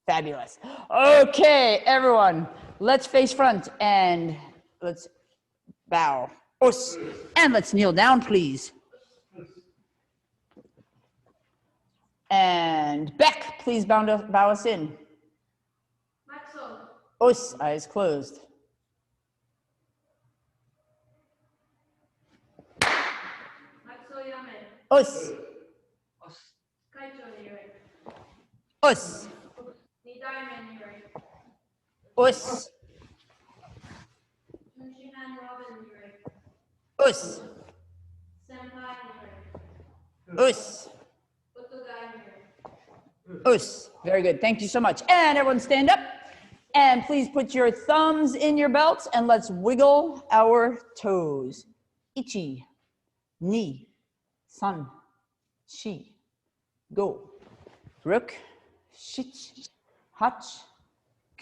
Fabulous. Okay, everyone, let's face front and let's bow. Us. And let's kneel down, please. And back, please bow us in. Us, eyes closed. Us. Us. Us. Us. Us. Us. Very good. Thank you so much. And everyone stand up. And please put your thumbs in your belts and let's wiggle our toes. Ichi, ni, san, shi, go. Ruk, shich, hach,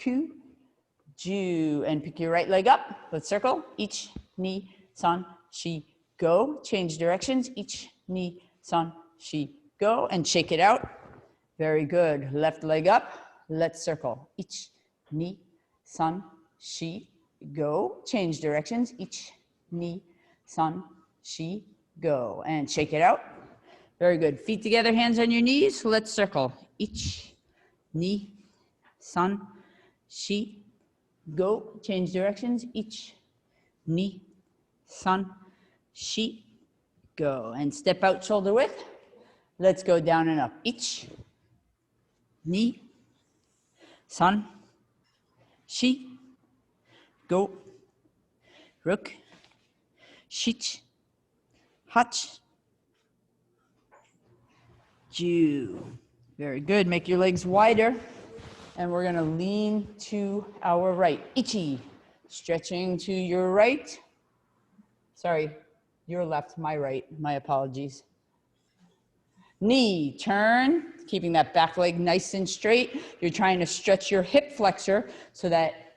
ku, ju. And pick your right leg up. Let's circle. Ich, ni, san, shi, go. Change directions. Ich, ni, san, shi, go. And shake it out. Very good. Left leg up. Let's circle. Ich, ni, san, shi, go. Change directions. Ich, ni, san, shi, go. And shake it out. Very good. Feet together, hands on your knees. Let's circle. Ich, ni, san, shi, go. Change directions. Ich, ni, san, shi, go. And step out shoulder width. Let's go down and up. Ich, ni, san, shi, go. Ruk, shich, hach, ju. Very good. Make your legs wider. And we're going to lean to our right. Ichi. Stretching to your right. Sorry, your left, my right. My apologies. Knee, turn, keeping that back leg nice and straight. You're trying to stretch your hip flexor so that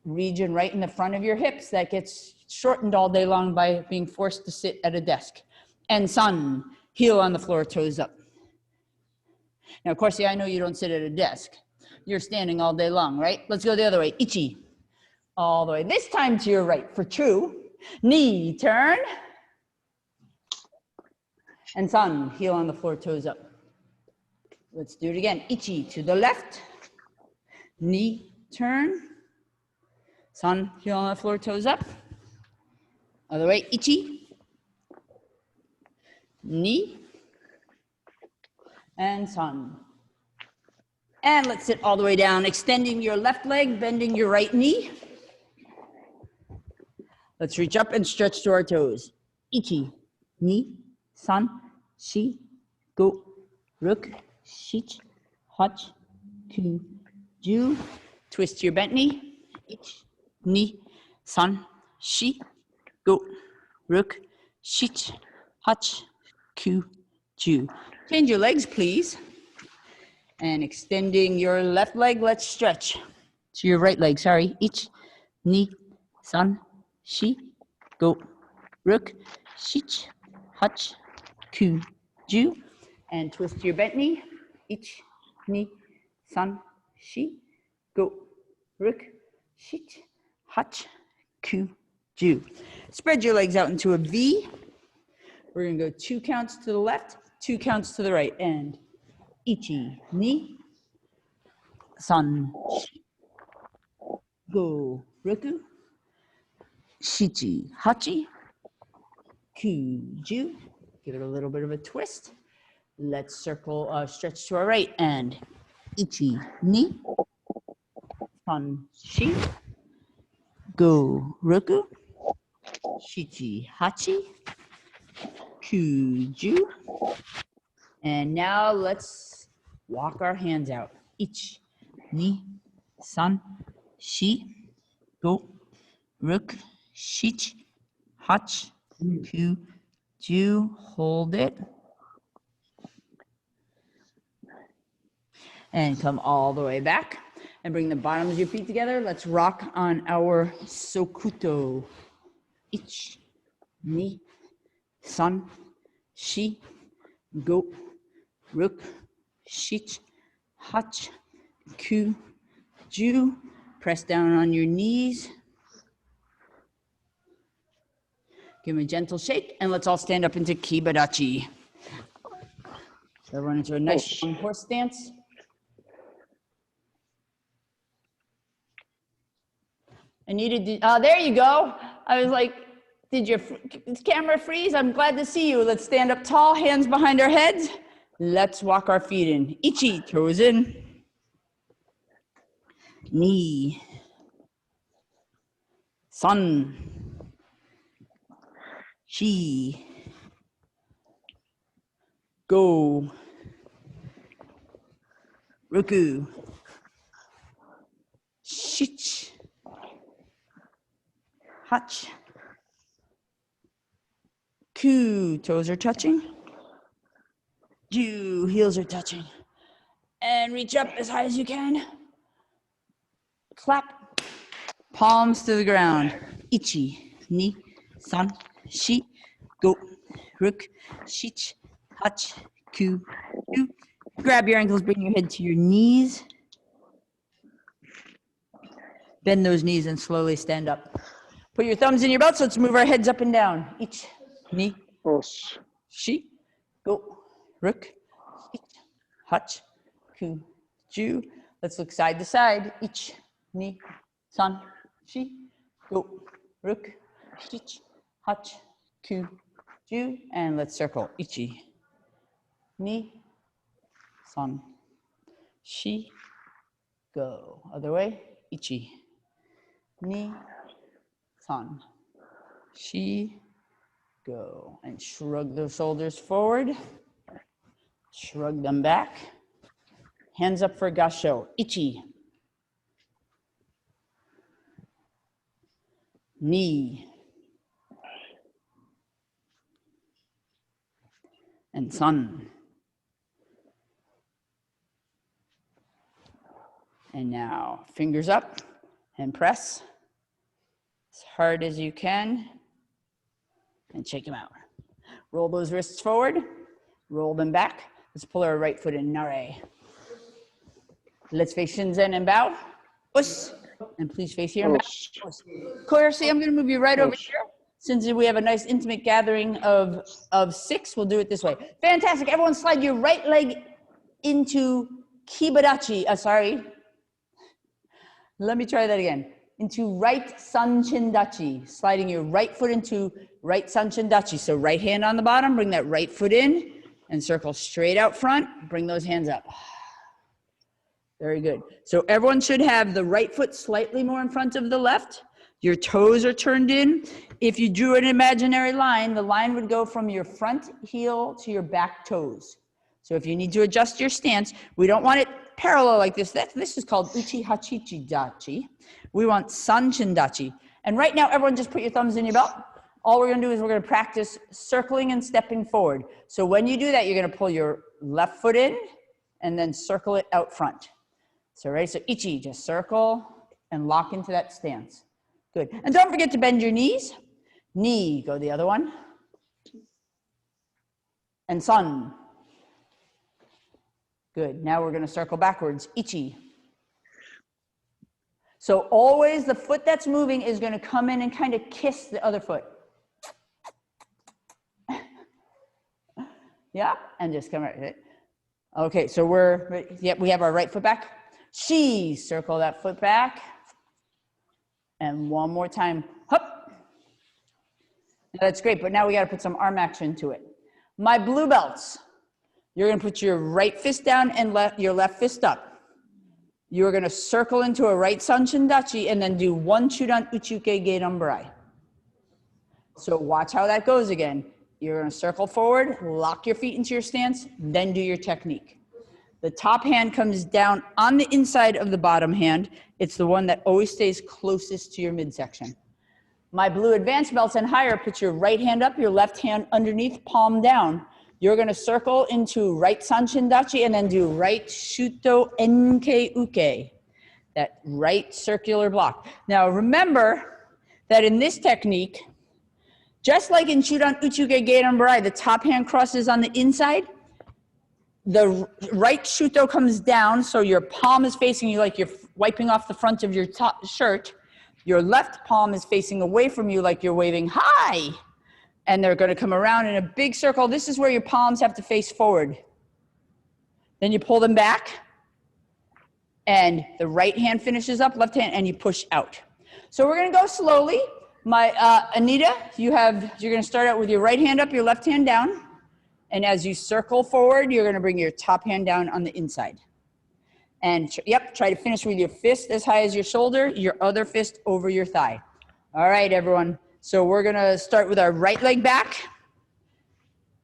region right in the front of your hips that gets shortened all day long by being forced to sit at a desk. And sun, heel on the floor, toes up. Now, of course, I know you don't sit at a desk. You're standing all day long, right? Let's go the other way. Ichi. All the way. This time to your right for true. Knee, turn. And sun, heel on the floor, toes up. Let's do it again. Ichi to the left. Knee, turn. Sun, heel on the floor, toes up. Other way. Ichi. Knee. And sun. And let's sit all the way down, extending your left leg, bending your right knee. Let's reach up and stretch to our toes. Ichi, ni, san, shi, go, ruk, shich, hach, ku, ju. Twist your bent knee. Ich, ni, san, shi, go, ruk, shich, hach, ku, ju. Change your legs, please. And extending your left leg, let's stretch. To your right leg, sorry. Ich, ni, san, shi, go, ruk, shich, hach, ku, ju. And twist your bent knee. Ich, ni, san, shi, go, ruk, shich, hach, ku, ju. Spread your legs out into a V. We're gonna go 2 counts to the left, 2 counts to the right. And ichi, ni, san, shi, go, ruku, shichi, hachi, ku, ju. Give it a little bit of a twist. Let's circle, stretch to our right. And ichi, ni, san, shi, go, ruku, shichi, hachi, ku, ju. And now let's walk our hands out. Ich, ni, san, shi, go, ruk, shich, hach, ku, ju. Hold it. And come all the way back. And bring the bottoms of your feet together. Let's rock on our Sokuto. Ich, ni, san, shi, go, ruk, shich, hach, ku, ju. Press down on your knees. Give them a gentle shake, and let's all stand up into Kibadachi. So everyone into a nice long horse stance. I needed to, there you go. I was like, did your camera freeze? I'm glad to see you. Let's stand up tall, hands behind our heads. Let's walk our feet in. Ichi, toes in. Ni. San. Shi. Go. Ruku. Shich. Hach. Ku, toes are touching. Ju, heels are touching. And reach up as high as you can. Clap. Palms to the ground. Ichi, ni, san, shi, go, ruk, shich, hach, ku, ju. Grab your ankles, bring your head to your knees. Bend those knees and slowly stand up. Put your thumbs in your belts. Let's move our heads up and down. Ich, ni, shi, go, ruk, ich, hach, ku, ju. Let's look side to side. Ich, ni, san, shi, go, ruk, ich, hach, ku, ju. And let's circle. Ichi, ni, san, shi, go. Other way. Ichi, ni, san, shi, go. And shrug those shoulders forward. Shrug them back. Hands up for gasho. Ichi, ni, and san. And now fingers up and press as hard as you can and shake them out. Roll those wrists forward, roll them back. Let's pull our right foot in, nare. Let's face Shinzen and bow. Us. And please face here and bow. Us. Clarcy, I'm gonna move you right over here. Since we have a nice intimate gathering of 6, we'll do it this way. Fantastic, everyone slide your right leg into Kibadachi, let me try that again. Into right Sanchindachi, sliding your right foot into right Sanchindachi. So right hand on the bottom, bring that right foot in and circle straight out front. Bring those hands up. Very good. So everyone should have the right foot slightly more in front of the left. Your toes are turned in. If you drew an imaginary line, the line would go from your front heel to your back toes. So if you need to adjust your stance, we don't want it parallel like this. This is called uchi hachichi dachi. We want sanchin dachi. And right now, everyone just put your thumbs in your belt. All we're gonna do is we're gonna practice circling and stepping forward. So when you do that, you're gonna pull your left foot in and then circle it out front. So ready? So ichi, just circle and lock into that stance. Good. And don't forget to bend your knees. Knee, go the other one. And sun. Good. Now we're going to circle backwards. Ichi. So always the foot that's moving is going to come in and kind of kiss the other foot. Yeah, and just come right. Okay, so we have our right foot back. Shi, circle that foot back. And one more time. Hup. That's great, but now we got to put some arm action to it. My blue belts. You're going to put your right fist down and your left fist up. You're going to circle into a right Sanchindachi and then do one Chudan Uchuke Gedanbarai. So watch how that goes again. You're going to circle forward, lock your feet into your stance, then do your technique. The top hand comes down on the inside of the bottom hand. It's the one that always stays closest to your midsection. My blue advanced belts and higher, put your right hand up, your left hand underneath, palm down. You're going to circle into right Sanchindachi and then do right Shuto Enke Uke, that right circular block. Now remember that in this technique, just like in Chudan Uchuke Gedanbarai, the top hand crosses on the inside. the right shuto comes down, so your palm is facing you like you're wiping off the front of your top shirt. Your left palm is facing away from you like you're waving hi. And they're going to come around in a big circle. This is where your palms have to face forward. Then you pull them back, and the right hand finishes up, left hand, and you push out. So we're going to go slowly. Anita, you're going to start out with your right hand up, your left hand down. And as you circle forward, you're going to bring your top hand down on the inside. And try to finish with your fist as high as your shoulder, your other fist over your thigh. All right, everyone. So we're going to start with our right leg back.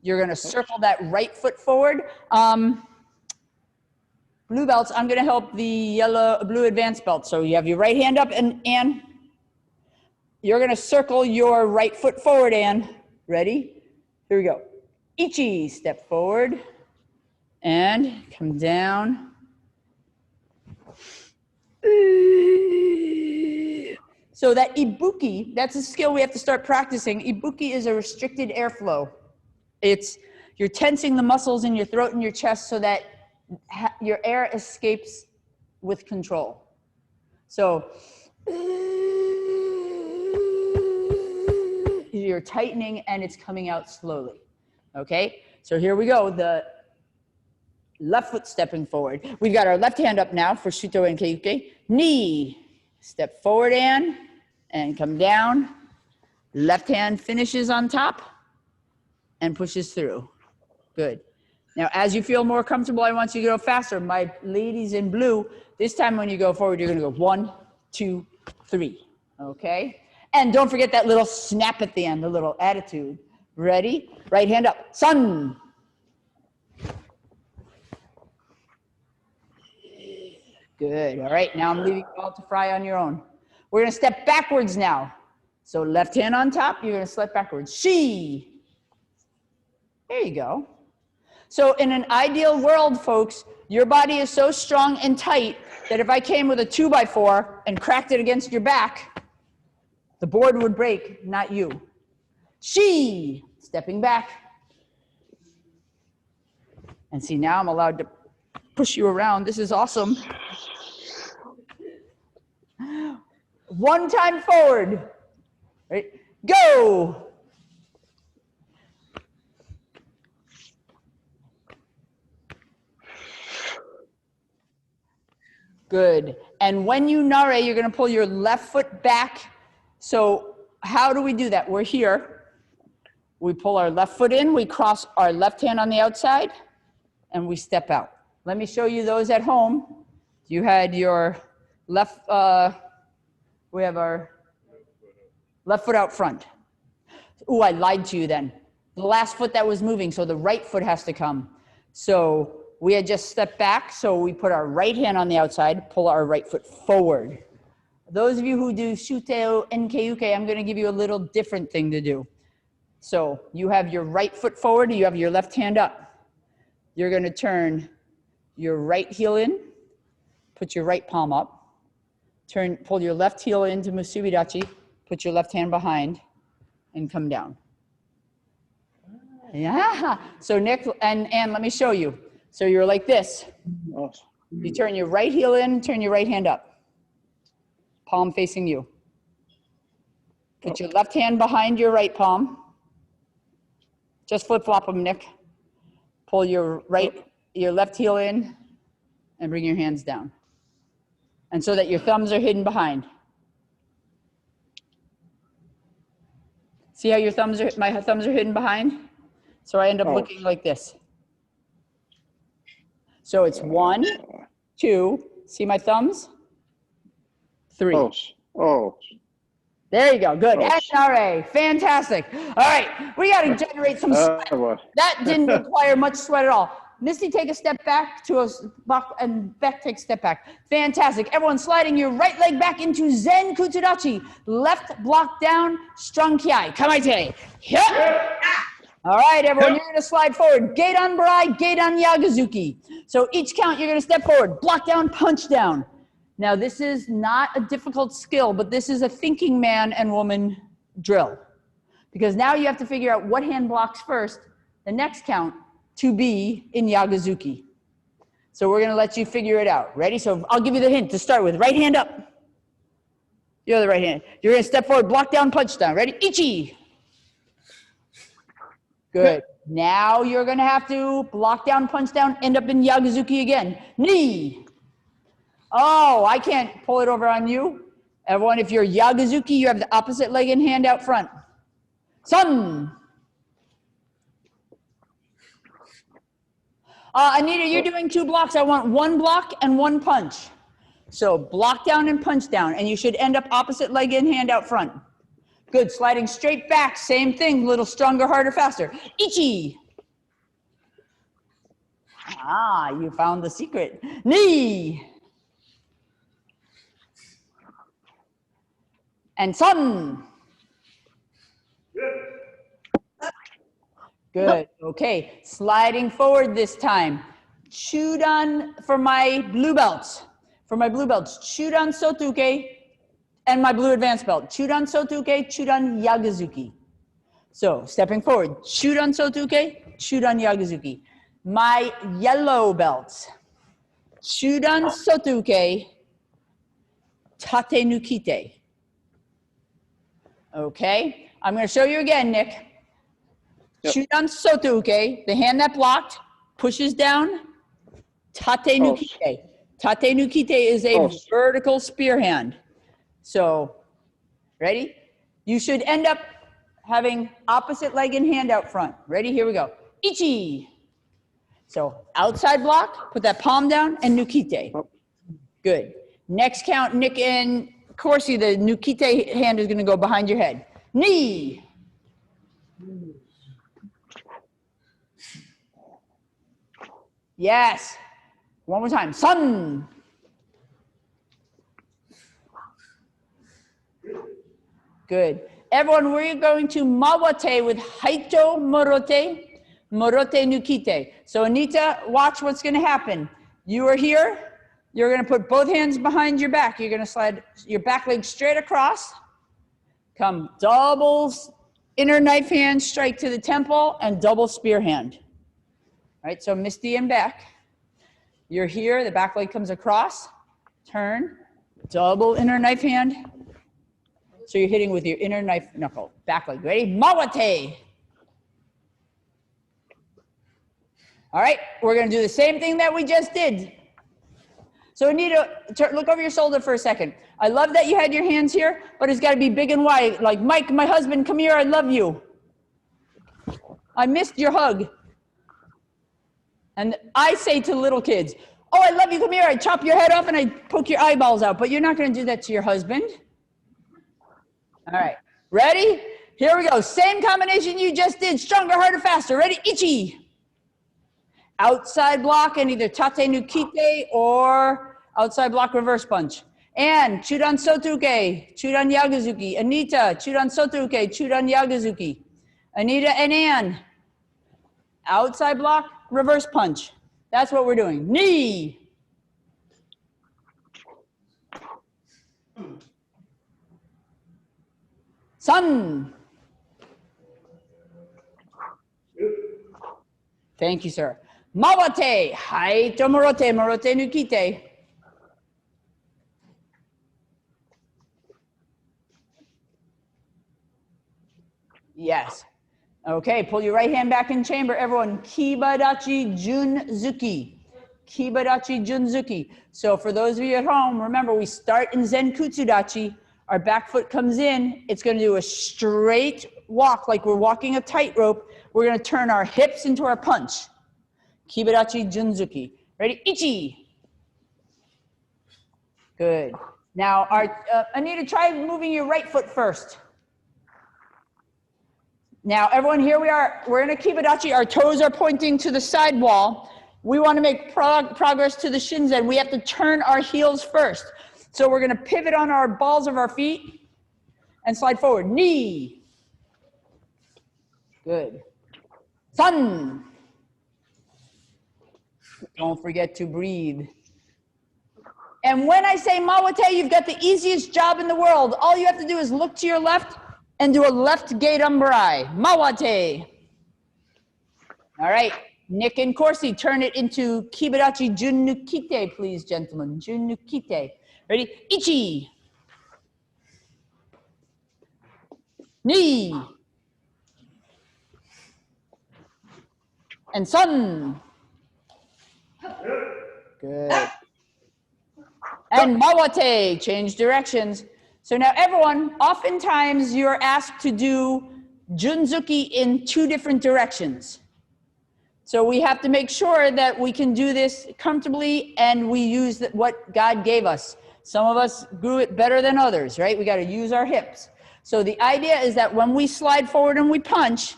You're going to circle that right foot forward. Blue belts, I'm going to help the blue advanced belt. So you have your right hand up, and Ann, you're going to circle your right foot forward, Ann. Ready? Here we go. Ichi, step forward and come down. So that ibuki, that's a skill we have to start practicing. Ibuki is a restricted airflow. You're tensing the muscles in your throat and your chest so that your air escapes with control. So you're tightening and it's coming out slowly. Okay, so here we go. The left foot stepping forward. We've got our left hand up now for Shuto and Keiyuke. Knee, step forward, Ann, and come down. Left hand finishes on top and pushes through. Good. Now, as you feel more comfortable, I want you to go faster. My ladies in blue, this time when you go forward, you're going to go 1, 2, 3. Okay? And don't forget that little snap at the end, the little attitude. Ready? Right hand up. Sun. Good. All right. Now I'm leaving you all to fry on your own. We're going to step backwards now. So left hand on top. You're going to step backwards. She. There you go. So in an ideal world, folks, your body is so strong and tight that if I came with a 2x4 and cracked it against your back, the board would break, not you. She. Stepping back. And see, now I'm allowed to push you around. This is awesome. One time forward. Right? Go. Good. And when you nare, you're going to pull your left foot back. So how do we do that? We're here. We pull our left foot in, we cross our left hand on the outside, and we step out. Let me show you those at home. You had your left, we have our left foot out front. Ooh, I lied to you then. The last foot that was moving, so the right foot has to come. So we had just stepped back, so we put our right hand on the outside, pull our right foot forward. Those of you who do Shuteo and Keiyuke, I'm gonna give you a little different thing to do. So you have your right foot forward, you have your left hand up. You're going to turn your right heel in, put your right palm up, pull your left heel into Musubidachi, put your left hand behind, and come down. Yeah. So Nick and let me show you. So you're like this. You turn your right heel in, turn your right hand up. Palm facing you. Put your left hand behind your right palm. Just flip-flop them, Nick. Pull your left heel in and bring your hands down. And so that your thumbs are hidden behind. See how my thumbs are hidden behind? So I end up looking like this. So it's 1, 2, see my thumbs? 3. Oh. There you go. Good. SRA. Fantastic. All right. We got to generate some sweat. That didn't require much sweat at all. Misty, take a step back to us, and Beck, take a step back. Fantastic. Everyone sliding your right leg back into Zen Kutsudachi. Left block down, strong kiai. Kamaite. Yep. All right, everyone, you're going to slide forward. Geidan Barai, Geidan Yagazuki. So each count, you're going to step forward. Block down, punch down. Now, this is not a difficult skill, but this is a thinking man and woman drill. Because now you have to figure out what hand blocks first. The next count, to be in Yagazuki. So we're going to let you figure it out. Ready? So I'll give you the hint to start with. Right hand up. The other right hand. You're going to step forward, block down, punch down. Ready? Ichi. Good. Now you're going to have to block down, punch down, end up in Yagazuki again. Ni. Oh, I can't pull it over on you. Everyone, if you're Yagazuki, you have the opposite leg and hand out front. Sun. Anita, you're doing 2 blocks. I want 1 block and 1 punch. So block down and punch down, and you should end up opposite leg and hand out front. Good, sliding straight back, same thing, a little stronger, harder, faster. Ichi. Ah, you found the secret. Ni. And sun. Good, okay, sliding forward this time. Chudan for my blue belts. For my blue belts, Chudan Sotuke and my blue advanced belt. Chudan Sotuke, Chudan Yagazuki. So stepping forward, Chudan Sotuke, Chudan Yagazuki. My yellow belts, Chudan Sotuke, Tate Nukite. Okay, I'm going to show you again, Nick. Yep. Chudan Sotuke, the hand that blocked, pushes down, Tate Nukite. Tate Nukite is a vertical spear hand. So, ready? You should end up having opposite leg and hand out front. Ready? Here we go. Ichi. So, outside block, put that palm down, and Nukite. Good. Next count, Nick and Corsi, the Nukite hand is going to go behind your head. Ni. Yes. One more time. Sun. Good. Everyone, we're going to Mawate with Haito Morote, Morote Nukite. So Anita, watch what's going to happen. You are here. You're going to put both hands behind your back. You're going to slide your back leg straight across. Come doubles, inner knife hand, strike to the temple, and double spear hand. All right, so Misty and back. You're here, the back leg comes across, turn, double inner knife hand. So you're hitting with your inner knife knuckle, back leg. Ready? Mawate. All right, we're going to do the same thing that we just did. So Anita, look over your shoulder for a second. I love that you had your hands here, but it's got to be big and wide. Like, Mike, my husband, come here, I love you. I missed your hug. And I say to little kids, oh, I love you, come here, I chop your head off and I poke your eyeballs out, but you're not going to do that to your husband. All right, ready? Here we go, same combination you just did, stronger, harder, faster. Ready? Ichi. Outside block and either Tate Nukite or outside block reverse punch. And Chudan Sotuke, Chudan Yagazuki. Anita, Chudan Sotuke, Chudan Yagazuki. Anita and Ann. Outside block, reverse punch. That's what we're doing. Knee. Sun. Thank you, sir. Mawate. Haito Morote, Morote Nukite. Yes. Okay, pull your right hand back in chamber, everyone. Kibadachi Junzuki. Kibadachi Junzuki. So for those of you at home, remember we start in Zenkutsu Dachi. Our back foot comes in. It's going to do a straight walk like we're walking a tightrope. We're going to turn our hips into our punch. Kibadachi Junzuki. Ready? Ichi. Good. Now, Anita, try moving your right foot first. Now, everyone, here we are. We're in a Kibadachi. Our toes are pointing to the side wall. We want to make progress to the shinzen. We have to turn our heels first. So we're going to pivot on our balls of our feet and slide forward. Knee. Good. Sun. Don't forget to breathe. And when I say Mawate, you've got the easiest job in the world. All you have to do is look to your left and do a left gate umbarai. Mawate. All right. Nick and Corsi, turn it into Kibarachi Junnukite, please, gentlemen. Junnukite. Ready? Ichi. Ni. And sun. Good. And mawate, change directions. So now everyone, oftentimes you're asked to do Junzuki in 2 different directions. So we have to make sure that we can do this comfortably and we use what God gave us. Some of us grew it better than others, right? We got to use our hips. So the idea is that when we slide forward and we punch,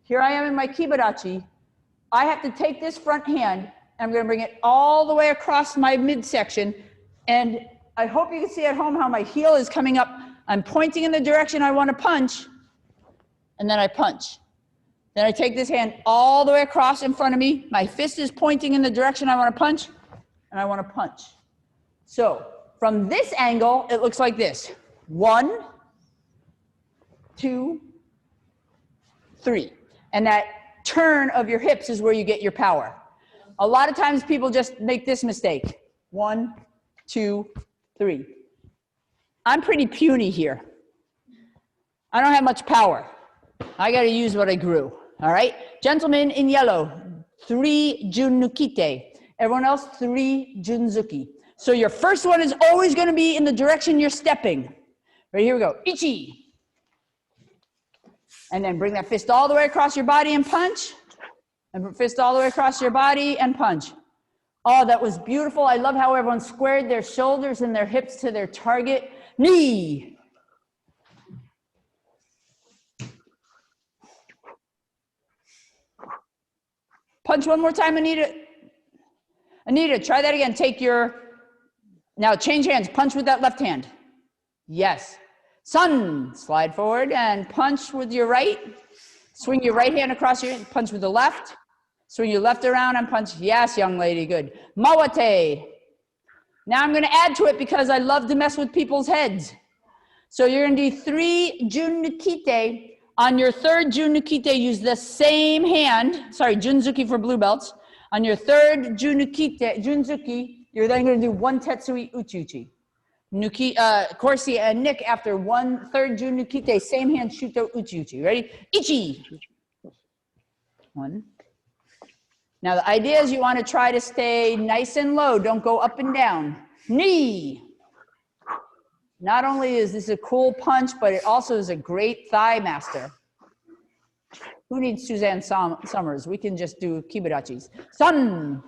here I am in my Kibarachi, I have to take this front hand and I'm going to bring it all the way across my midsection. And I hope you can see at home how my heel is coming up. I'm pointing in the direction I want to punch, and then I punch. Then I take this hand all the way across in front of me. My fist is pointing in the direction I want to punch, and I want to punch. So from this angle, it looks like this. 1, 2, 3. And that turn of your hips is where you get your power. A lot of times people just make this mistake. 1, 2, 3. I'm pretty puny here. I don't have much power. I got to use what I grew. All right, gentlemen in yellow, 3 Junnukite. Everyone else, 3 Junzuki. So your first one is always going to be in the direction you're stepping. Right, here we go. Ichi. And then bring that fist all the way across your body and punch. And fist all the way across your body and punch. Oh, that was beautiful. I love how everyone squared their shoulders and their hips to their target. Knee. Punch one more time, Anita. Anita, try that again. Now change hands. Punch with that left hand. Yes. Sun, slide forward and punch with your right. Swing your right hand across your, punch with the left. Swing your left around and punch. Yes, young lady, good. Mawate. Now I'm going to add to it because I love to mess with people's heads. So you're going to do 3 Junnukite. On your 3rd Junnukite, use the same hand. Sorry, Junzuki for blue belts. On your 3rd Junzuki, you're then going to do 1 Tetsui Uchiuchi. Corsi and Nick, after 1/3 Junnukite, same hand, Shuto Uchiuchi. Ready? Ichi. 1. Now the idea is you want to try to stay nice and low. Don't go up and down. Knee. Not only is this a cool punch, but it also is a great thigh master. Who needs Suzanne Summers? We can just do Kibarachis. Sun.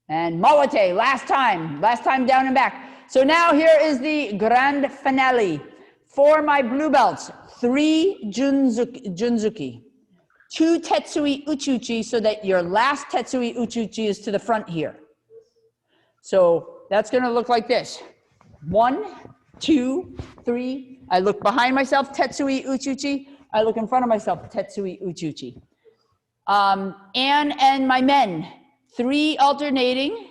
And Mawate, last time down and back. So now here is the grand finale. For my blue belts, 3 Junzuki, 2 Tetsui Uchiuchi, so that your last Tetsui Uchiuchi is to the front here. So that's going to look like this. 1, 2, 3. I look behind myself, Tetsui Uchiuchi. I look in front of myself, Tetsui Uchiuchi. And my men, 3 alternating.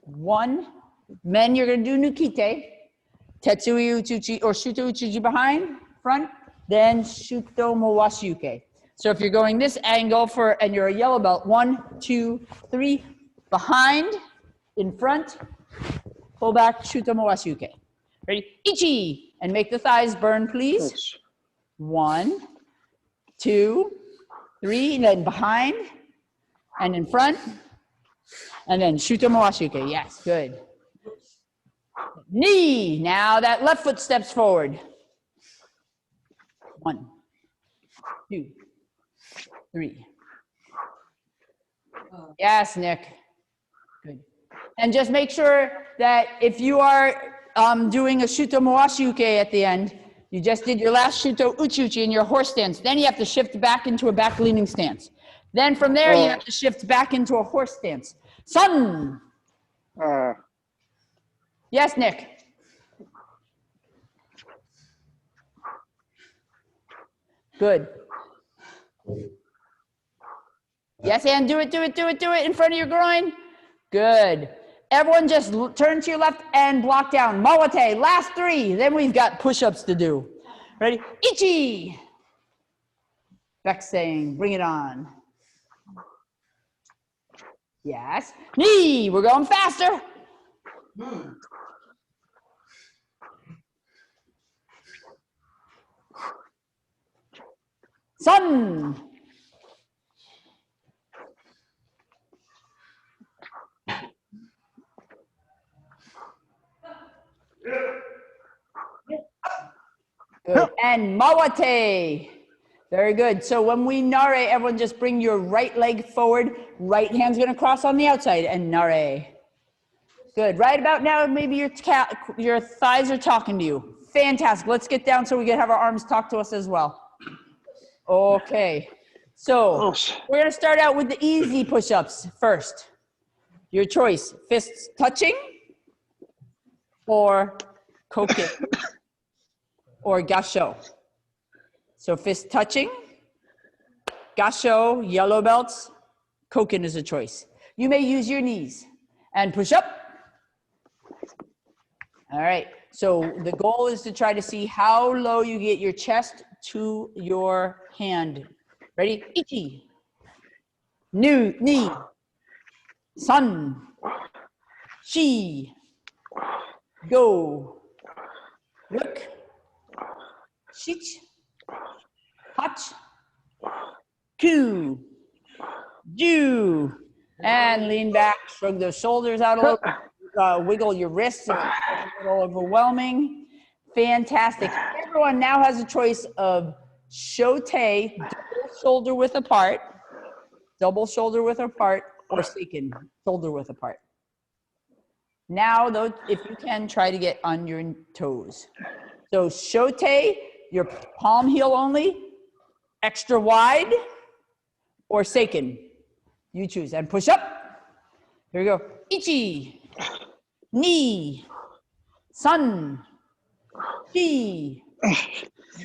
1, men, you're going to do Nukite. Tetsui Uchiuchi or Shuto Uchiuchi behind, front, then Shuto Mowashuke. So if you're going this angle and you're a yellow belt, 1, 2, 3, behind, in front, pull back, Shuto Mowashuke. Ready? Ichi! And make the thighs burn, please. 1, 2, 3, then behind, and in front, and then Shuto Mowashuke. Yes, good. Knee. Now that left foot steps forward. 1, 2, 3. Yes, Nick. Good. And just make sure that if you are doing a Shuto Mowashuke at the end, you just did your last Shuto Uchiuchi in your horse stance. Then you have to shift back into a back leaning stance. Then from there, you have to shift back into a horse stance. Sun. Yes, Nick. Good. Yes, and do it in front of your groin. Good. Everyone just turn to your left and block down. Mawate, last 3. Then we've got push-ups to do. Ready? Ichi. Beck saying, bring it on. Yes. Knee, we're going faster. Sun. Good. And Mawate. Very good. So when we nare, everyone just bring your right leg forward. Right hand's going to cross on the outside and nare. Good. Right about now, maybe your thighs are talking to you. Fantastic. Let's get down so we can have our arms talk to us as well. Okay. So we're going to start out with the easy push-ups first. Your choice, fists touching or koken or gasho. So fist touching, gasho, yellow belts, koken is a choice. You may use your knees and push up. All right, so the goal is to try to see how low you get your chest to your hand. Ready? Ichi, knee, sun, shi, go, look, shich, hach, ku, ju, and lean back, shrug those shoulders out a little, wiggle your wrists if it's a little overwhelming. Fantastic. Everyone now has a choice of shote, double shoulder width apart, or seiken, shoulder width apart. Now, though, if you can, try to get on your toes. So shote, your palm heel only, extra wide, or seiken. You choose. And push up. Here we go. Ichi, knee, sun, shi,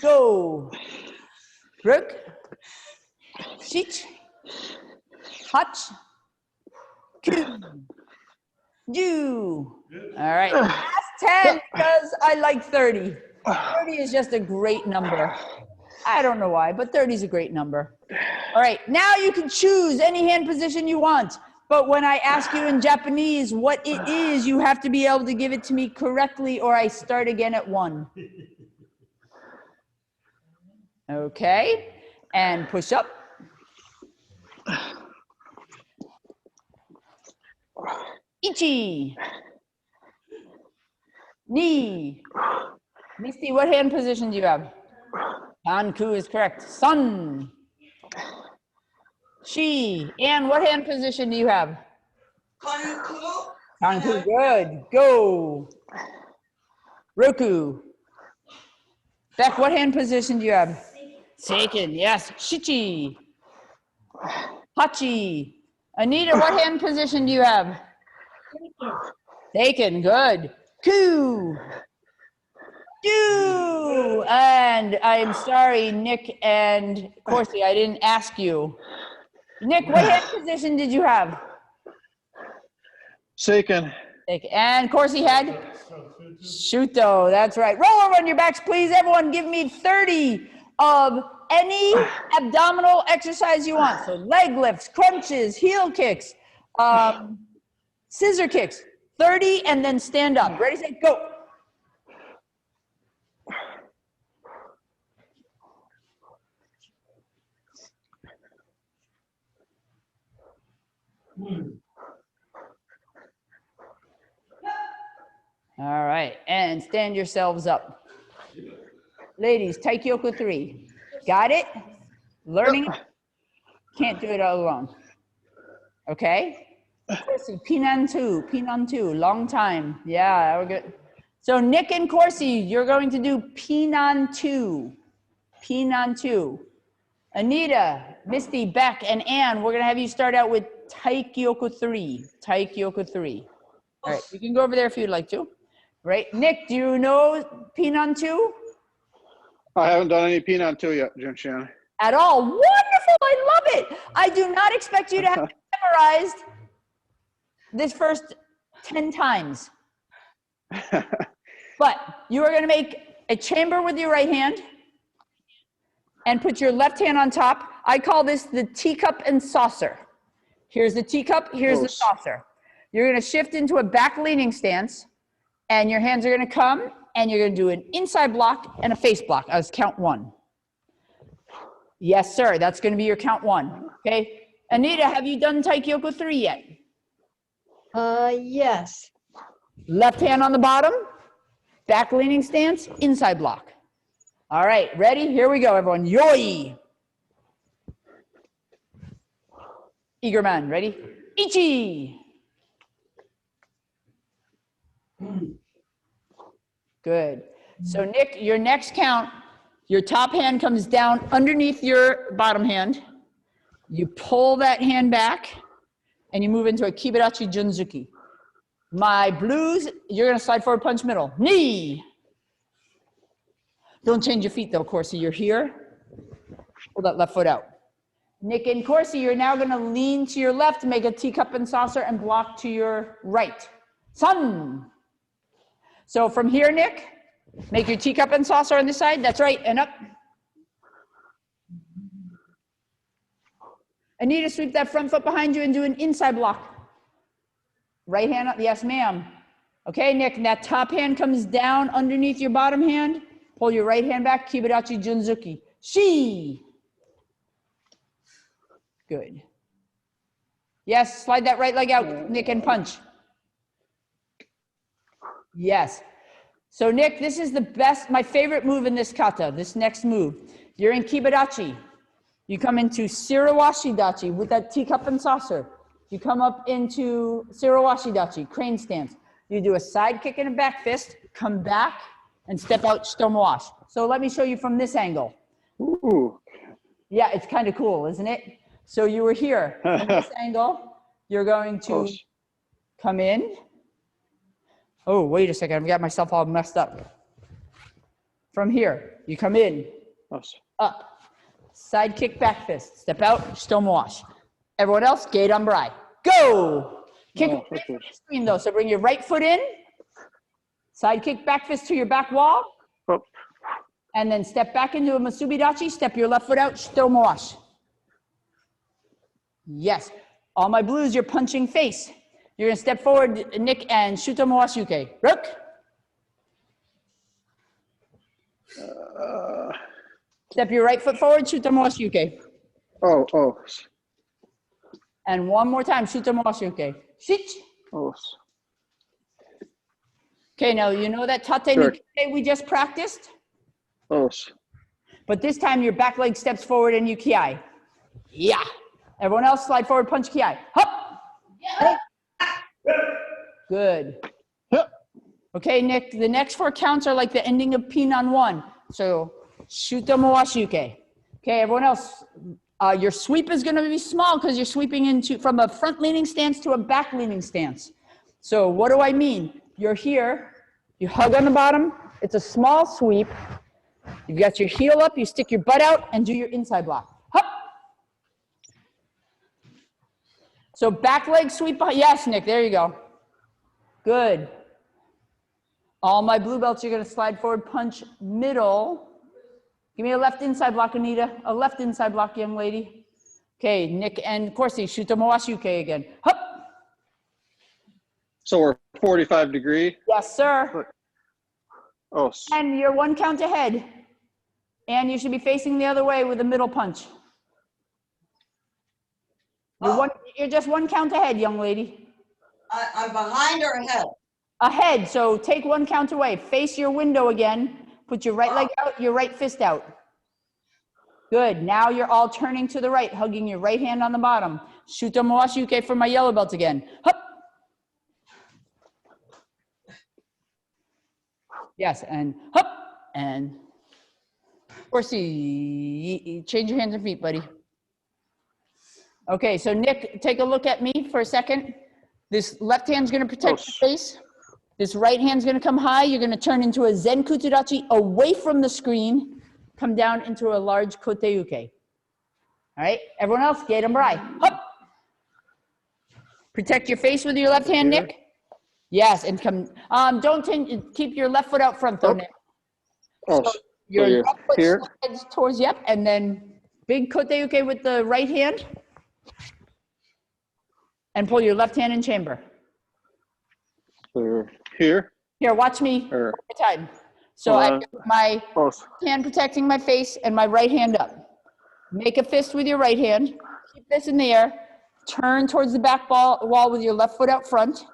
go, ruk, shich, hach, ku, ju. All right, last 10 because I like 30. 30 is just a great number. I don't know why, but 30 is a great number. All right, now you can choose any hand position you want. But when I ask you in Japanese what it is, you have to be able to give it to me correctly or I start again at 1. Okay, and push up. Ichi. Knee. Misty, what hand position do you have? Kanku is correct. Sun. Shi. And what hand position do you have? Kanku. Kanku, good. Go. Roku. Beck, what hand position do you have? Seiken, yes. Shichi. Hachi. Anita, what hand position do you have? Seiken, good. Ku. Do. And I'm sorry, Nick and Corsi, I didn't ask you. Nick, what hand position did you have? Seiken. And Corsi had? Shuto, that's right. Roll over on your backs, please. Everyone give me 30 of any abdominal exercise you want. So leg lifts, crunches, heel kicks, scissor kicks. 30 and then stand up. Ready, set, go. All right, and stand yourselves up. Ladies, Taikyoku 3. Got it? Learning it? Can't do it all alone. Okay? Corsi, Pinan 2, long time. Yeah, we're good. So Nick and Corsi, you're going to do Pinan 2. Pinan 2. Anita, Misty, Beck, and Ann, we're going to have you start out with Taikyoku 3. Taikyoku 3. All right, you can go over there if you'd like to. Right, Nick, do you know Pinan 2? I haven't done any Pinan 2 yet, Jun-chan. At all. Wonderful, I love it. I do not expect you to have memorized this first 10 times. But you are going to make a chamber with your right hand and put your left hand on top. I call this the teacup and saucer. Here's the teacup, here's the saucer. You're going to shift into a back leaning stance, and your hands are going to come, and you're going to do an inside block and a face block. As count 1. Yes, sir. That's going to be your count 1. Okay. Anita, have you done Taikyoko 3 yet? Yes. Left hand on the bottom, back leaning stance, inside block. All right, ready? Here we go, everyone. Yoi. Eager man, ready? Ichi. Good. So Nick, your next count, your top hand comes down underneath your bottom hand. You pull that hand back and you move into a Kibarachi Junzuki. My blues, you're gonna slide forward, punch middle. Knee. Don't change your feet though, Corsi. You're here. Pull that left foot out. Nick and Corsi, you're now gonna lean to your left, make a teacup and saucer, and block to your right. Sun. So from here, Nick, make your teacup and saucer on this side. That's right, and up. Anita, sweep that front foot behind you and do an inside block. Right hand up, yes ma'am. Okay, Nick, that top hand comes down underneath your bottom hand. Pull your right hand back, Kibarachi Junzuki. Shi. Good. Yes, slide that right leg out, Nick, and punch. Yes. So Nick, this is the best, my favorite move in this kata, this next move. You're in Kibarachi. You come into Shirawashi Dachi with that teacup and saucer. You come up into Shirawashi Dachi, crane stance. You do a side kick and a back fist, come back, and step out Shitomowashi. So let me show you from this angle. Ooh. Yeah, it's kind of cool, isn't it? So you were here. From this angle, you're going to come in. Oh, wait a second. I've got myself all messed up. From here, you come in, up, side kick, back fist, step out, Shitomowashi. Everyone else, Gate Umbrai. Go! Kick right foot to the screen though, so bring your right foot in, side kick, back fist to your back wall, and then step back into a Musubi Dachi, step your left foot out, Shitomowashi. Yes, all my blues, you're punching face. You're gonna step forward, Nick, and Shitomowashi Uke. Rook. Step your right foot forward, Shitomowashi Uke. Oh. And one more time, Shitomowashi Uke. Shich. Oh. Okay, now you know that tate nikite we just practiced? Oh. But this time your back leg steps forward and you kiai. Yeah. Everyone else slide forward, punch kiai. Hop. Yeah. Good. Yep. Okay, Nick, the next 4 counts are like the ending of Pinan 1. So, Shitomowashi Uke. Okay, everyone else, your sweep is going to be small because you're sweeping into from a front leaning stance to a back leaning stance. So what do I mean? You're here, you hug on the bottom, it's a small sweep. You've got your heel up, you stick your butt out and do your inside block. Hop. So back leg sweep behind. Yes, Nick, there you go. Good. All my blue belts, you're going to slide forward, punch middle. Give me a left inside block, Anita. A left inside block, young lady. Okay, Nick and Corsi, Shitomowashi Uke again. Hup. So we're 45 degree. Yes, sir. Oh. And you're 1 count ahead. And you should be facing the other way with a middle punch. You're just 1 count ahead, young lady. I'm behind or ahead? Ahead, so take 1 count away. Face your window again. Put your right leg out, your right fist out. Good, now you're all turning to the right, hugging your right hand on the bottom. Shitomowashi Uke for my yellow belt again. Hup. Yes, and hup, and Corsi, change your hands and feet, buddy. Okay, so Nick, take a look at me for a second. This left hand's gonna protect your face. This right hand's gonna come high. You're gonna turn into a Zen Kuturachi away from the screen, come down into a large Kote Uke. All right, everyone else, Gate Umbrai. Hup. Protect your face with your left hand, Nick. Yes, and come, keep your left foot out front though, Oh. Nick. Oh, So so your you're left foot here? slides towards, yep, and then big kote uke with the right hand. And pull your left hand in chamber. So you're here? Here, watch me one Or, more time. So hold I on. got my Oh, hand protecting my face and my right hand up. Make a fist with your right hand. Keep this in the air. Turn towards the back wall with your left foot out front.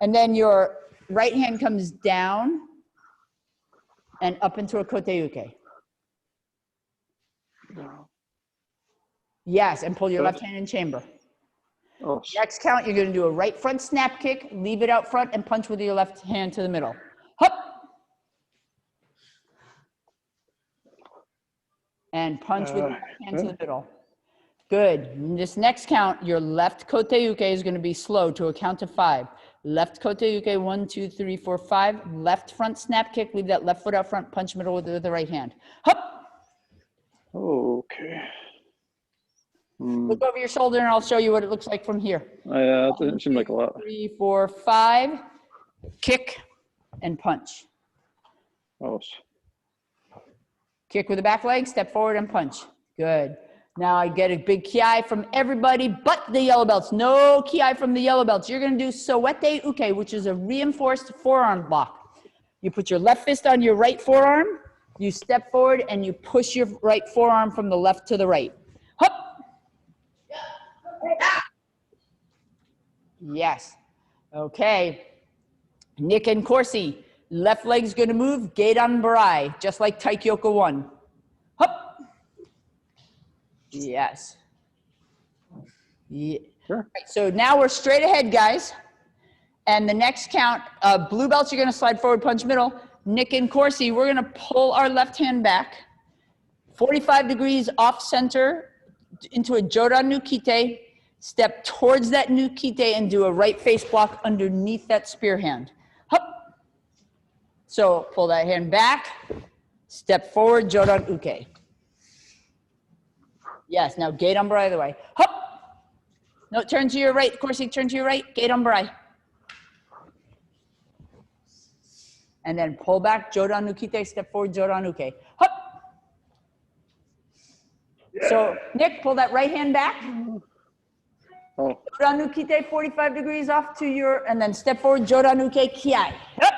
And then your right hand comes down and up into a kote uke. Yes, and pull your left hand in chamber. oh, Next count, you're going to do a right front snap kick, leave it out front, and punch with your left hand to the middle. Hup! And punch with your left hand to the middle. Good. In this next count, your left kote uke is going to be slow to a count of 5. Left kote uke, 1, 2, 3, 4, 5. Left front snap kick, leave that left foot out front, punch middle with the right hand. Hup! okay. Look over your shoulder and I'll show you what it looks like from here. Yeah, it didn't seem like a lot. 3, 4, 5. Kick and punch. Oh, Kick with the back leg, step forward and punch. Good. Now I get a big kiai from everybody but the yellow belts. No kiai from the yellow belts. You're going to do sowete uke, which is a reinforced forearm block. You put your left fist on your right forearm, you step forward, and you push your right forearm from the left to the right. Hup! Yes. Okay. Nick and Corsi. Left leg's going to move, Geidan Barai, just like Taikyoku 1. Hup! Yes. Yeah. sure. Right, so now we're straight ahead, guys. And the next count, blue belts, you're going to slide forward, punch middle. Nick and Corsi, we're going to pull our left hand back, 45 degrees off center into a Jodan Nukite. Step towards that Nukite and do a right face block underneath that spear hand. Hup! So pull that hand back, step forward, Jodan Uke. Yes, now gate umbrai other way. Hup! No, turn to your right, Corsi, turn to your right, gate umbrai. And then pull back, Jodan Ukite, step forward, Jodan Uke. Hup! So Nick, pull that right hand back. Oh, Jodan Ukite, 45 degrees off to your, and then step forward, Jodan Uke, Kiai. Hup!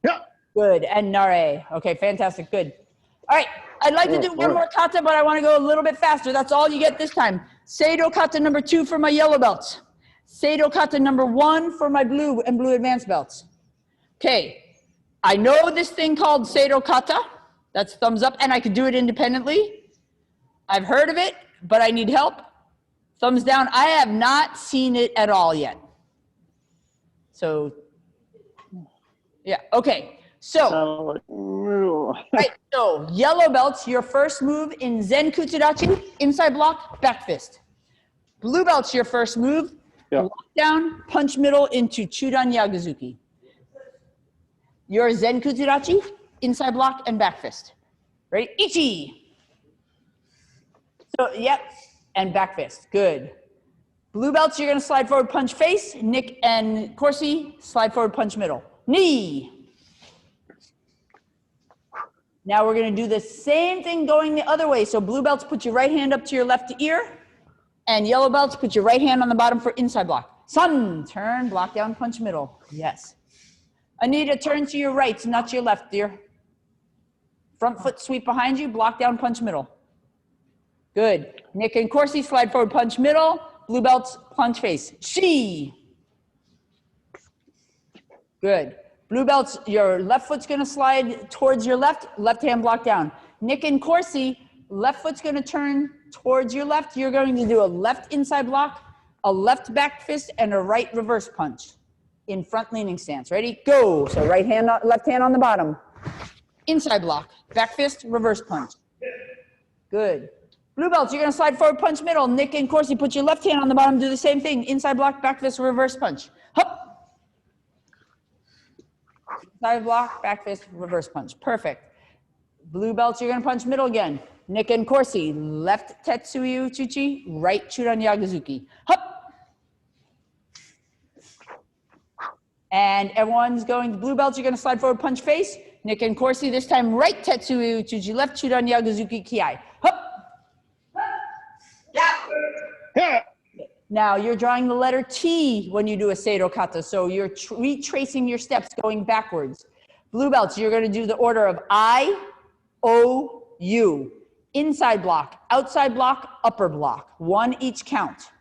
yeah. Good, and Nare. Okay, fantastic, good. All right, I'd like to do one more kata, but I want to go a little bit faster. That's all you get this time. Seido kata number 2 for my yellow belts. Seido kata number 1 for my blue and blue advanced belts. Okay, I know this thing called Seido kata. That's thumbs up, and I could do it independently. I've heard of it, but I need help. Thumbs down. I have not seen it at all yet. So, yeah, okay. So, right, so yellow belts, your first move in Zen Kutsudachi, inside block, back fist. Blue belts, your first move, block down, punch middle into Chudan Yagazuki. Your Zen Kutsudachi, inside block and back fist. Ready? Ichi! So, yep, and back fist, good. Blue belts, you're gonna slide forward, punch face. Nick and Corsi, slide forward, punch middle. Knee. Now we're gonna do the same thing going the other way. So blue belts, put your right hand up to your left ear, and yellow belts, put your right hand on the bottom for inside block. Sun, turn, block down, punch middle. Yes. Anita, turn to your right, not to your left, dear. Front foot sweep behind you, block down, punch middle. Good. Nick and Corsi, slide forward, punch middle. Blue belts, punch face. Shi. Good. Blue belts, your left foot's gonna slide towards your left hand block down. Nick and Corsi, left foot's gonna turn towards your left. You're going to do a left inside block, a left back fist, and a right reverse punch in front leaning stance. Ready? Go. So right hand, left hand on the bottom. Inside block, back fist, reverse punch. Good. Blue belts, you're gonna slide forward, punch middle. Nick and Corsi, put your left hand on the bottom, do the same thing. Inside block, back fist, reverse punch. Hup. Side block, back fist, reverse punch. Perfect. Blue belts, you're gonna punch middle again. Nick and Corsi, left Tetsui Uchichi, right Chudan Yagazuki. Hup. And everyone's going to blue belts. You're going to slide forward, punch face. Nick and Corsi, this time right, Tetsui Uchuchi, left, Chudan Yagazuki Kiai. Hup. Yeah. Yeah. Now you're drawing the letter T when you do a Seito Kata. So you're retracing your steps going backwards. Blue belts, you're going to do the order of I, O, U. Inside block, outside block, upper block. One each count.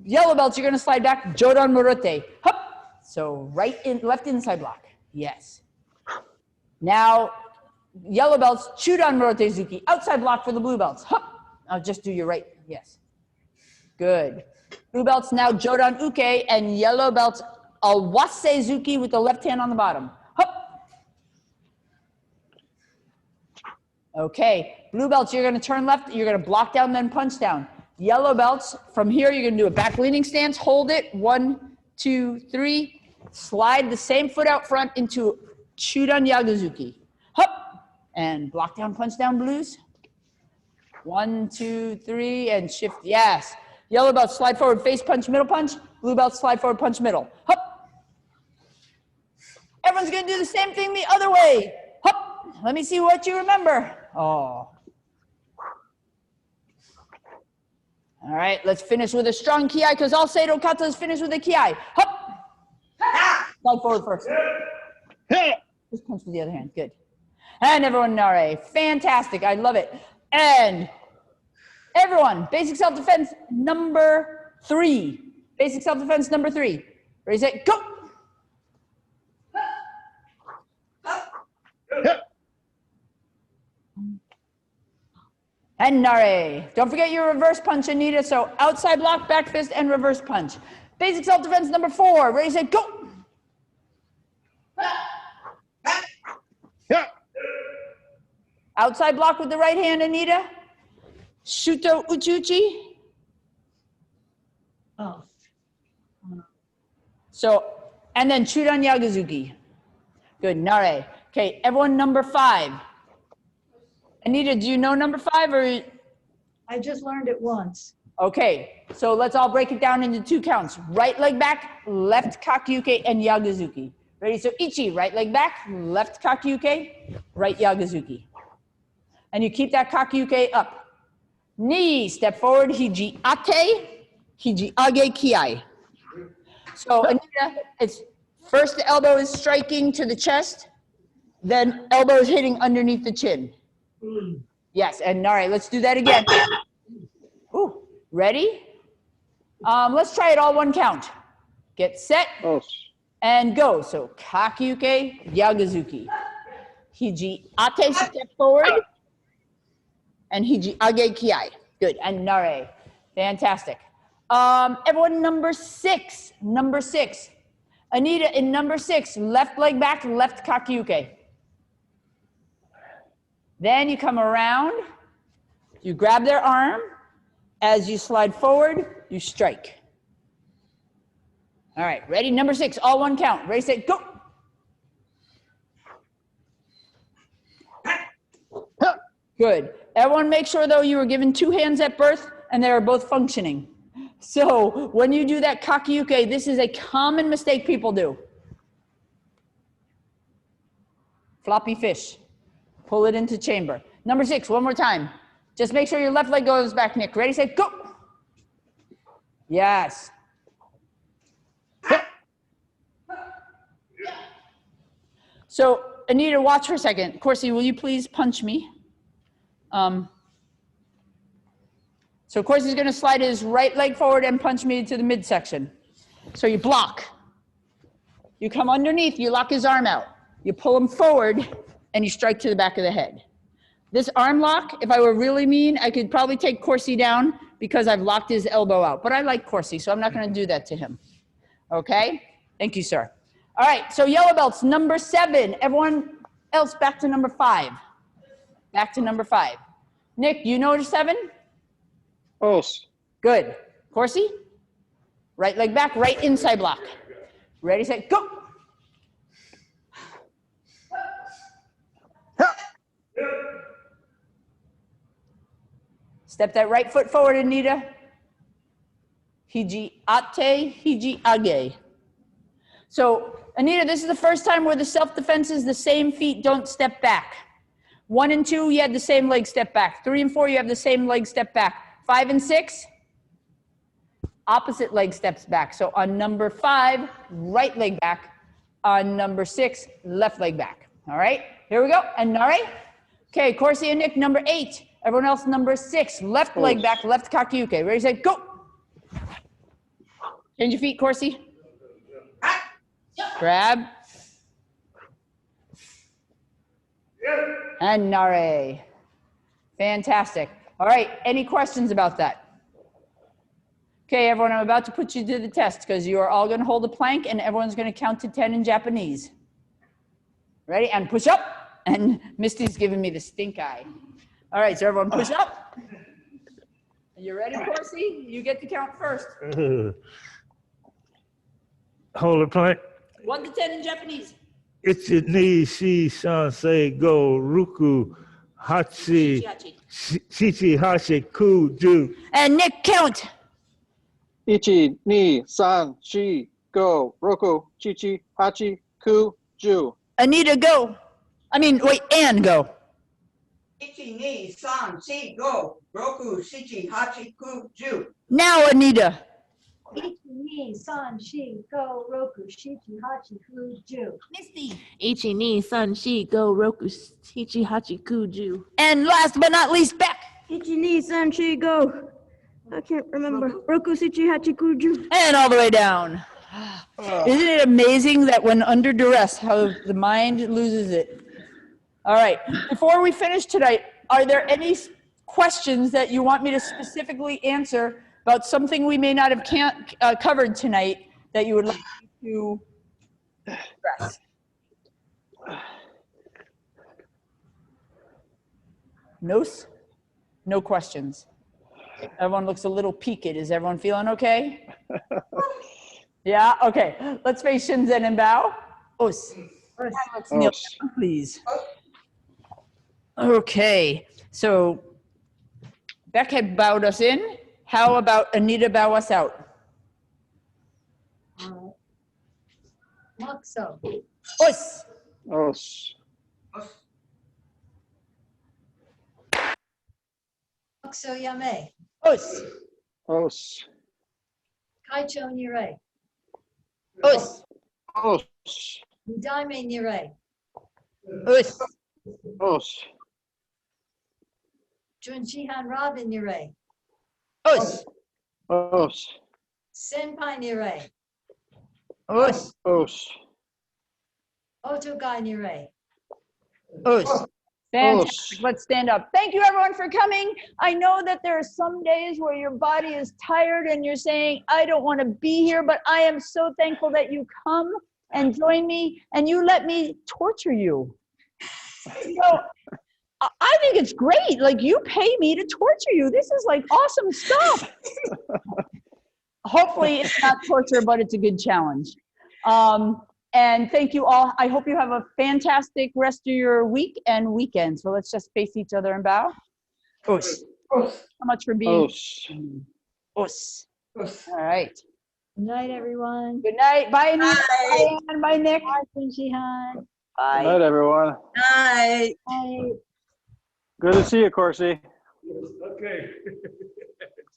Yellow belts, you're going to slide back, Jodan Murute. Hup. So right in, left inside block. Yes. Now, yellow belts, Chudan Murute Zuki. Outside block for the blue belts. Hup. I'll just do your right. Yes. Good. Blue belts now Jodan Uke, and yellow belts Awase Zuki with the left hand on the bottom. Hup. Okay. Blue belts, you're going to turn left. You're going to block down, then punch down. Yellow belts, from here, you're going to do a back leaning stance. Hold it. 1, 2, 3. Slide the same foot out front into Chudan Yagazuki. Hup. And block down, punch down, blues. 1, 2, 3, and shift. Yes. Yellow belt, slide forward, face punch, middle punch. Blue belt, slide forward, punch, middle. Hup. Everyone's going to do the same thing the other way. Hup. Let me see what you remember. Oh. All right, let's finish with a strong kiai, because all Seito katas finish with a kiai. Hup. Slide forward first. Yeah. Just punch with the other hand. Good. And everyone, Nare. Fantastic. I love it. And everyone, basic self-defense number 3. Basic self-defense number 3. Ready, set, go. Yeah. And Nare. Don't forget your reverse punch, Anita. So outside block, back fist, and reverse punch. Basic self-defense number 4. Ready, set, go. Yeah. Outside block with the right hand, Anita. Shuto Uchuchi. Oh, So, and then Chudan Yagazuki. Good, Nare. Okay, everyone number 5. Anita, do you know number 5 or? I just learned it once. Okay, so let's all break it down into 2 counts. Right leg back, left kakyuke, and Yagazuki. Ready? So Ichi, right leg back, left kakyuke, right Yagazuki. And you keep that kakyuke up. Knee, step forward, hiji ate, hiji age kiai. So Anita, it's first the elbow is striking to the chest, then elbow is hitting underneath the chin. Yes, and all right, let's do that again. Ooh, ready? Let's try it all 1 count. Get set Oh. and go. So kakyuke, Yagazuki. Hiji ate, step forward. And hiji age kiai. Good. And nare. Fantastic. Everyone, number 6. Number 6. Anita, in number 6, left leg back, left kakyuke. Then you come around, you grab their arm. As you slide forward, you strike. All right, ready? Number 6, all 1 count. Ready, set, go. Good. Everyone make sure, though, you were given 2 hands at birth and they are both functioning. So when you do that kakyuke, this is a common mistake people do. Floppy fish. Pull it into chamber. Number 6, one more time. Just make sure your left leg goes back, Nick. Ready, set, go. Yes. So Anita, watch for a second. Corsi, will you please punch me? So Corsi's going to slide his right leg forward and punch me to the midsection. So you block. You come underneath, you lock his arm out. You pull him forward, and you strike to the back of the head. This arm lock, if I were really mean, I could probably take Corsi down because I've locked his elbow out. But I like Corsi, so I'm not going to do that to him. Okay? Thank you, sir. All right, so yellow belts, number 7. Everyone else back to number 5. Back to number 5. Nick, you know 7? Os. Good. Corsi? Right leg back, right inside block. Ready, set, go. Step that right foot forward, Anita. Hiji ate, hiji age. So Anita, this is the first time where the self-defense is the same feet don't step back. 1 and 2, you had the same leg step back. 3 and 4, you have the same leg step back. 5 and 6, opposite leg steps back. So on number 5, right leg back. On number 6, left leg back. All right, here we go. And Nare. Okay, Corsi and Nick, number 8. Everyone else, number 6, left leg back, left kakyuke. Ready, set, go. Change your feet, Corsi. Grab. And Nare. Fantastic. All right, any questions about that? Okay, everyone, I'm about to put you to the test because you are all going to hold a plank and everyone's going to count to 10 in Japanese. Ready? And push up. And Misty's giving me the stink eye. All right, so everyone push up. You ready, Corsi? You get to count first. Hold it, plank. 1 to 10 in Japanese. Ichi, ni, shi, san, sei, go, ruku, hachi, shichi, hashi, ku, ju. And Nick, count. Ichi, ni, san, shi, go, roku, chichi, hachi, ku, ju. Anita, go. I mean, wait, and go. Ichi, ni, san, shi, go. Roku, shichi, hachi, ku, ju. Now, Anita. Ichi, ni, san, shi, go, roku, shichi, hachi, fu, ju. Misty. Ichi ni san shi go roku shichi hachi kuju. And last but not least, Beck. Ichi ni san shi go. I can't remember. Roku shichi hachi kuju. And all the way down. Isn't it amazing that when under duress, how the mind loses it? All right, before we finish tonight, are there any questions that you want me to specifically answer about something we may not have covered tonight that you would like me to address? No questions. Everyone looks a little peaked. Is everyone feeling okay? Yeah, okay. Let's face Shinzen and bow. Us. Let's kneel down, please. Okay, so Beck had bowed us in. How about Anita bow us out? Makso. Us. Os. Makso yame. Us. Os. Kaicho nire. Us. Os. Udaime nire. Us. Os. Junshihan Robin nire. Us. Os. Senpai nire. Us. Os. Otogai nire. Us. Fantastic. Let's stand up. Thank you, everyone, for coming. I know that there are some days where your body is tired and you're saying, I don't want to be here, but I am so thankful that you come and join me and you let me torture you. You know, I think it's great. Like, you pay me to torture you. This is like awesome stuff. Hopefully it's not torture, but it's a good challenge. And thank you all. I hope you have a fantastic rest of your week and weekend. So let's just face each other and bow. Us. So much for being Os. us. All right. Good night, everyone. Good night. Bye, Anita. Bye, Ann. Bye, Nick. Bye, Junshihan. Good Bye. night, everyone. Night. Bye. Good to see you, Corsi. Okay.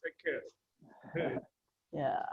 Take care. Yeah.